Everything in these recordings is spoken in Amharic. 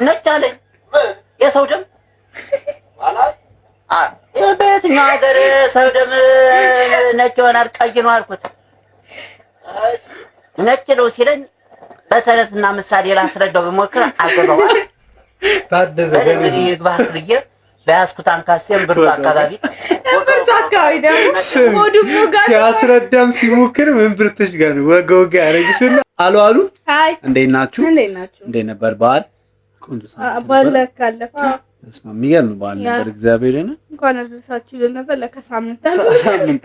ነጭ አለኝ የሰው ደም ማለት በየትኛው ሀገር ሰው ደም ነጭ ይሆናል ቀይ ነው አልኩት። ነጭ ነው ሲለኝ በተረትና ምሳሌ ላስረዳው ብሞክር አልገባው ታደሰ እንግዲህ ይግባህ ብዬ በያዝኩት አንካሴም ብርቱ አካባቢ ደግሞ ሲያስረዳም ሲሞክር ምን ብርትሽ ጋር ነው ወገወገ ያረግሽና አሉ አሉ። አይ እንዴት ናችሁ? እንዴት ነበር በዓል? ቆንጆ ባለካለፋ የሚገርም በዓል ነበር። እግዚአብሔርን እንኳን አደረሳችሁ ለነበር ለከሳምንት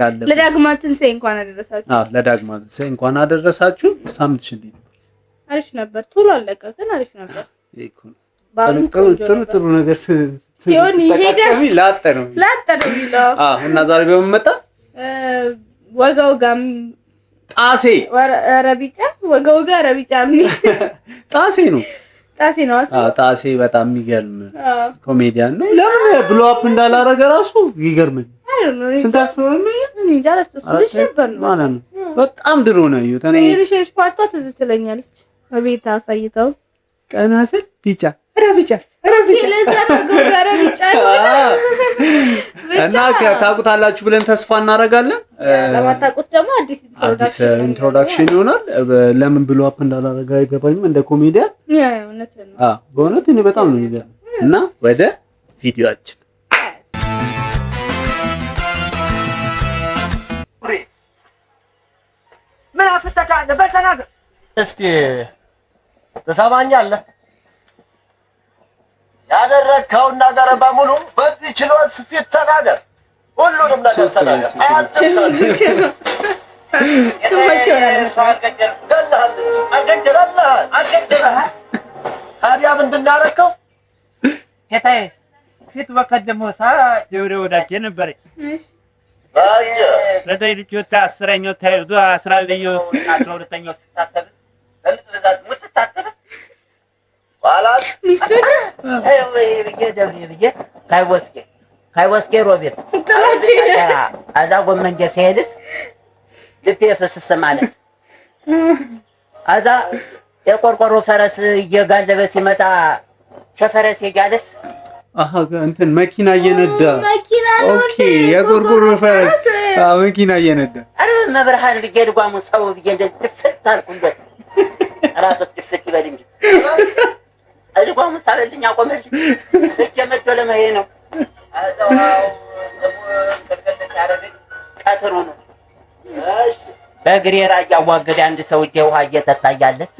አለ ለዳግማ ትንሣኤ እንኳን አደረሳችሁ። ለዳግማ ትንሣኤ እንኳን አደረሳችሁ። ሳምንትሽ እንዴት ነበር? አሪፍ ነበር። ቶሎ አለቀ ግን አሪፍ ነበር። ጥሩ ነገር ሲሆን ይሄዳል። ላጠ ነው የሚለው እና ዛሬ በመመጣ ወጋውጋም ጣሴ ረቢጫ ወጋውጋ ረቢጫ ጣሴ ነው። ጣሴ በጣም የሚገርም ኮሜዲያን ነው። ለምን ብሎ አፕ እንዳላረገ ራሱ ይገርመኝ። ስንት አፍሮ ነው እንጃ ማለት ነው። በጣም ድሮ ነው እዩት። እኔ የሪሰርች ፓርቷ ትዝ ትለኛለች። በቤት አሳይተው ቀናሰ ቢጫ ረቢጫ እና ታውቁታላችሁ ብለን ተስፋ እናደርጋለን። ለማታውቁት ደግሞ አዲስ ኢንትሮዳክሽን ይሆናል። ለምን ብሎ አፕ እንዳላረጋ አይገባኝም። እንደ ኮሜዲያን በእውነት እኔ በጣም ነው የሚገርም። እና ወደ ቪዲዮአችን ምን አፍተታለ በተናገር እስቲ ተሰማኛለህ? ያደረግከውን ነገር በሙሉ በዚህ ችሎት ፊት ተናገር። ሁሉንም ነገር ተናገር። ታዲያ ምንድን ነው ያደረግከው? ጌታዬ ፊት በቀደመው ሰዓት ደብረ ወዳጄ ነበረኝ። ለተይ ልጆታ 10ኛው ታይዶ 11ኛው 12ኛው ስታሰብ ለምትበዛት ሙትታተረ ባላስ ሚስቱን ብዬ ካይወስኬ ሮቤት አዛ ጎመንጀ ሲሄድስ ልቤ ፈስስ ማለት አዛ የቆርቆሮ ፈረስ እየጋለበ ሲመጣ ሸፈረስ ይጋለስ እንትን መኪና እየነዳ ኦኬ፣ የቆርቆሮ ፈረስ መኪና እየነዳ አረ መብርሃን ብዬ ድጓሙ ሰው ብዬ እንደዚህ ድፍት አልኩበት። አራቶት ድፍት ይበል እንጂ ድጓሙ ሳለልኝ አቆመልኝ። እየመዶ ለመሄድ ነው አዛው ቀትሩ ነው። እሺ በእግሬ ራያ ዋገደ አንድ ሰውዬ ውሃ እየጠጣያለት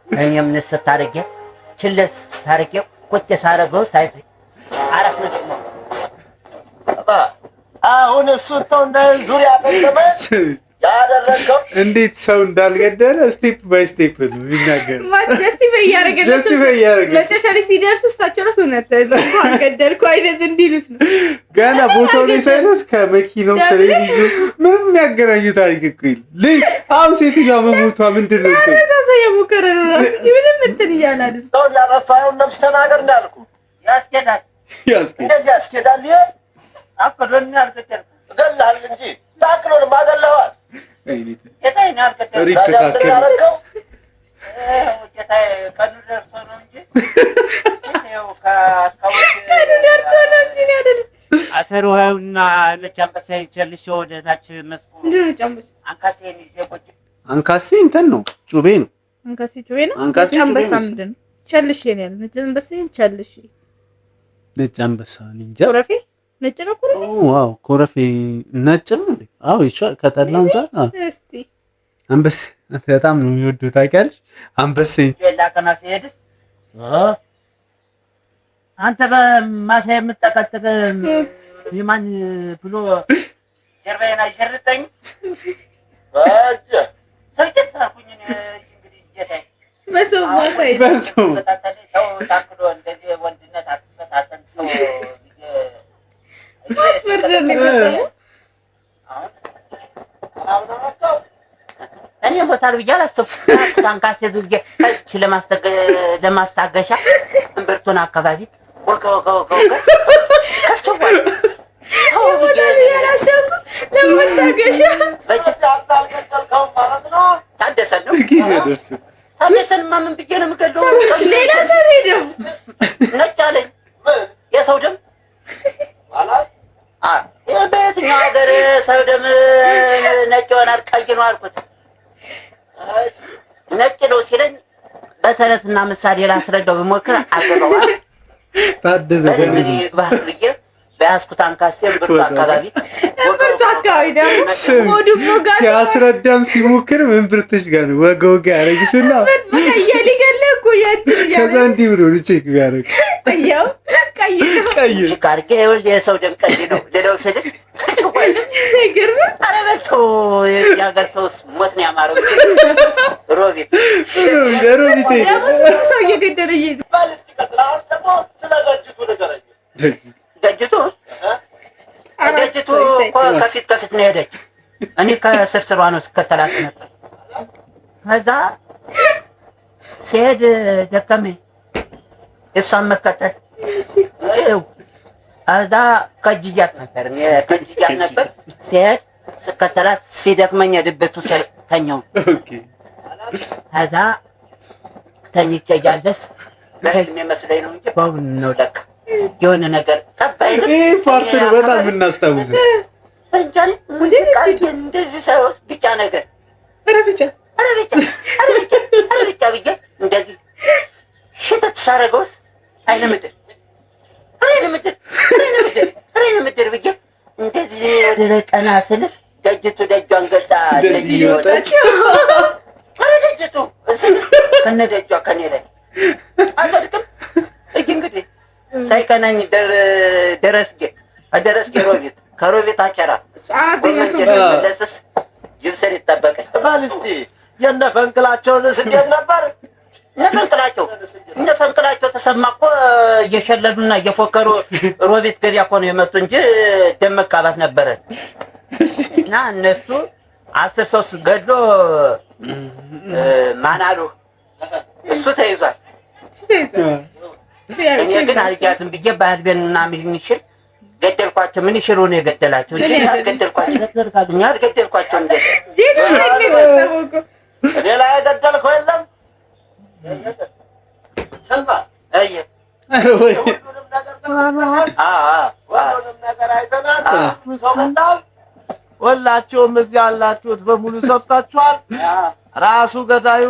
እኔም ንስት አድርጌ ችለስ ታርጌ ቁጭ ሳረገው ሳይፍ አራስ ነው ሰባ አሁን እሱ ተው እንደ ዙሪያ ተቀመ ያደረከው እንዴት ሰው እንዳልገደለ ስቴፕ ባይ ስቴፕ ነው የሚናገር። ጀስቲፋ ያረጋል መጨረሻ ላይ ሲደርሱ እሳቸው ራሱ ነው እንኳን ገደልኩ አይነት እንዲሉስ ነው። ገና ቦታው ላይ ሳይደርስ ከመኪናው ቴሌቪዥን ምንም የሚያገናኙ ታሪክ እኮ ይል አሁን ሴትዮዋ መሞቷ ምንድን ነው? ተሳሳየ ሙከራ ነው ራሱ ምንም እንትን ይያላል። ሰው ያጠፋው ነፍስ ተናገር እንዳልኩ ያስኬዳል እንደዚህ ያስኬዳል። አፈደን ያልከተል ገላል እንጂ ታክሎን ማገላዋል አይኔት የታይና ያልከተል ያረከው የታይ ቀኑ ደርሶ ነው እንጂ ይሄው ካስካውት ቀኑ ደርሶ ነው እንጂ ያደል አሰሩውና ለቻምበሳ ይቸልሽ ወደታች መስኩ እንዴ ቻምበሳ አንካሴን ይዘቆጭ አንካሴ እንትን ነው ጩቤ ነው። አንካሴ ጩቤ ነው። ቻምበሳ ምንድን ነው? ቸልሽ ይላል ነጭ ቸልሽ ነጭ አንበሳ እንጃ ኮረፌ ነጭ ነው ኮረፌ። ዋው ኮረፌ ነጭ ነው እንዴ? አዎ ይሻ ከተላንሳ እስቲ አንበሳ በጣም ነው የሚወደው ታውቂያለሽ። አንበሳ የላቀና ሲሄድስ አንተ በማሳ የምትጠቀጥቅ ይማን ብሎ ጀርባዬን አይሸርጠኝ ባጀ ሰይጣን ታኩኝ እንግዲህ ጌታዬ በሰው ማሳይ በሰው ተው ታክሎ እንደዚህ ወንድነት አትፈታተን ተው ማስመርደር ነው የፈጸመው። እኔ ሞታል ብዬ አላሰብኩም። ታንካሴ ዙጌ እቺ ለማስታገሻ እምብርቱን አካባቢ ወገ ከፍቷል። ተው ብዬ አላሰብኩም ለማስታገሻ በጭት አጣልቀልከው ማለት ነው። ታደሰን ነው ታደሰን ማምን ብዬ ነው የምገለው። ሌላ ሰው ሄደው አልኩት። ነጭ ነው ሲለኝ በተረትና ምሳሌ ላስረዳው ብሞክር አገባዋል። ታደዘ እንግዲህ ባህር ብዬ በያዝኩት አንካሴም ብርቱ አካባቢ ደግሞ ሲያስረዳም ሲሞክር ምን ብርትሽ ጋር ነው ወጋ ወጋ ያደረግሽና ከዛ እንዲህ ብሎ ቼክ ቢያደርግ ቀይ ካርጌ የሰው ደም ቀይ ነው ሌላው ስልስ ኧረ በልቶ የሀገር ሰውስ ሞት ነው ያማረው። ሮቢት ሰው እየገደለ ገጅቱ እኮ ከፊት ነው ሄደች። እኔ ከስርስሯ ነው ስከተላት ነበር። ከዛ ሲሄድ ደከመኝ እሷን መከተል። ከዛ ከጅያት ነበር ሲሄድ ስከተላት ሲደክመኝ ድብቱ ተኛው። ከዛ ተኝቼ እያለስ በህልሜ መስሎኝ ነው እንጂ በእውን ነው ለካ የሆነ ነገር ጠባይልም። ይህ ፓርት ነው በጣም የምናስታውሰው። እንደዚህ ሳይወስ ቢጫ ነገር ቢጫ ብዬ እንደዚህ ሽተት ሳረገውስ አይነ ምድር ብዬ እንደዚህ ወደ ላይ ቀና ስልስ ደጅቱ ደጇን ገልጣ ደጅ እየወጣች ደጅቱ ከነ ደጇ ከኔ ላይ አልወድቅም። እንግዲህ ሳይቀናኝ ደረስጌ ሮቢት ከሮቢት አቸራ መለስስ ጅብሰር ይጠበቀኝ ባል እስቲ የነ ፈንቅላቸውንስ እንዴት ነበር? እነ ፈንቅላቸው ተሰማ እኮ እየሸለሉና እየፎከሩ ሮቢት ገበያ እኮ ነው የመጡ እንጂ ደም መቃባት ነበረ። እና እነሱ 10 ሰው ገድሎ ማን አሉ እሱ ተይዟል። እኔ ግን አልያዝም ብዬ ባህልቤንና ምንሽር ገደልኳቸው። ምን ይሽሩ ነው የገደላቸው እንጂ አልገደልኳቸው እንዴ ሌላ የገደልከው የለም። ሰማ ሁሉንም ነገር አይተናል። ሰው ገላል ወላችሁም እዚህ ያላችሁት በሙሉ ሰጥታችኋል። ራሱ ገዳዩ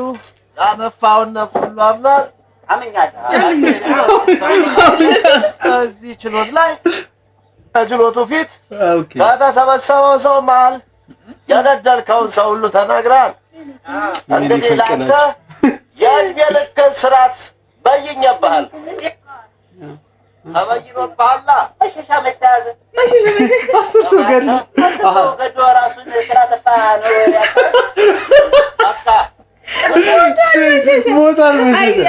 ያጠፋውን ነፍስ ሁሉ አምኗል። እዚህ ችሎት ላይ ከችሎቱ ፊት ከተሰበሰበው ሰው መሃል የገደልከውን ሰው ሁሉ ተናግራል። እንግዲህ ለአንተ የዕድሜ ልክ እስራት በይኜብሃል። ተበይኖብሃላ። መሸሻ መች ተያዘ? 10 ሰው ገድሎ ራሱን ስራ ተፋ ነው በቃ ሞታል።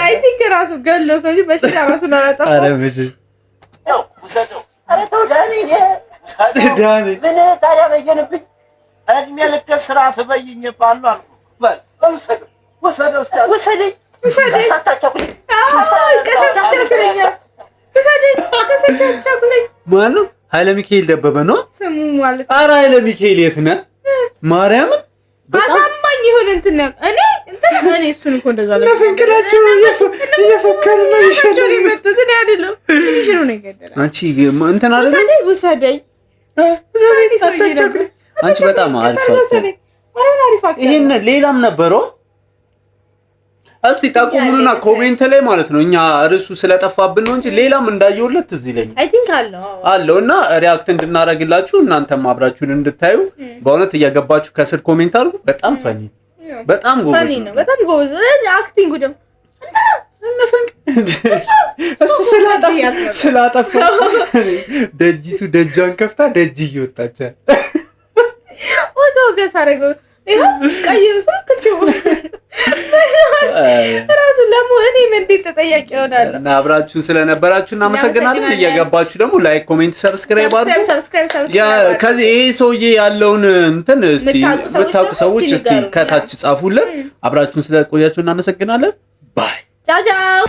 አይ ቲንክ ራሱ ገሎ ሰው በሽታ ራሱ ነው ያጠፋው። አረ በጂ ነው ውሰደው። አረ ተው ዳኒ ምን ታዲያ በየንብኝ ዕድሜ ልክ እስራት በይኜብሃለሁ አልኩ። በል ውሰደው። ወሰደኝ ሳታቻኩልኝ ማነው? ኃይለ ሚካኤል ደበበ ነው ስሙ ማለት። ኧረ ኃይለ ሚካኤል የት ነህ? ማርያምን አሳማኝ ይሁን እንትን እኔ እሱን እኮ እንደዛ አለ። ለፈንቅላቸው እየፎከሩ ነው ይሸሉ ይመጡት እኔ አይደለም ይሽሩ ነው ይገደላል። አንቺ እንትን አይደለም ውሰደኝ አንቺ በጣም አሪፍ ይሄን ሌላም ነበረው። እስቲ ጠቁሙና ኮሜንት ላይ ማለት ነው። እኛ ርዕሱ ስለጠፋብን ነው እንጂ ሌላም እንዳየውለት እዚህ ላይ አይ ቲንክ አለውና ሪአክት እንድናረግላችሁ እናንተም አብራችሁን እንድታዩ በእውነት እያገባችሁ ከስር ኮሜንት አድርጉ። በጣም ፈኒ በጣም ጎበዝ ነው። በጣም ጎበዝ አክቲንግ ደግሞ እሱ ስላጠፋ ደጅቱ ደጇን ከፍታ ደጅ እየወጣች ወዶ ገሳረገው ቀይሩ ሰክቹ ራሱ ለሞኔ እንዴት ተጠያቂ ይሆናል። እና አብራችሁ ስለነበራችሁ እናመሰግናለን። እየገባችሁ ደግሞ ላይክ፣ ኮሜንት፣ ሰብስክራይብ አድርጉ። ከዚህ ይሄ ሰውዬ ያለውን እንትን እስቲ የምታውቁ ሰዎች እስቲ ከታች ጻፉልን። አብራችሁን ስለቆያችሁ እናመሰግናለን። ባይ ቻው ቻው።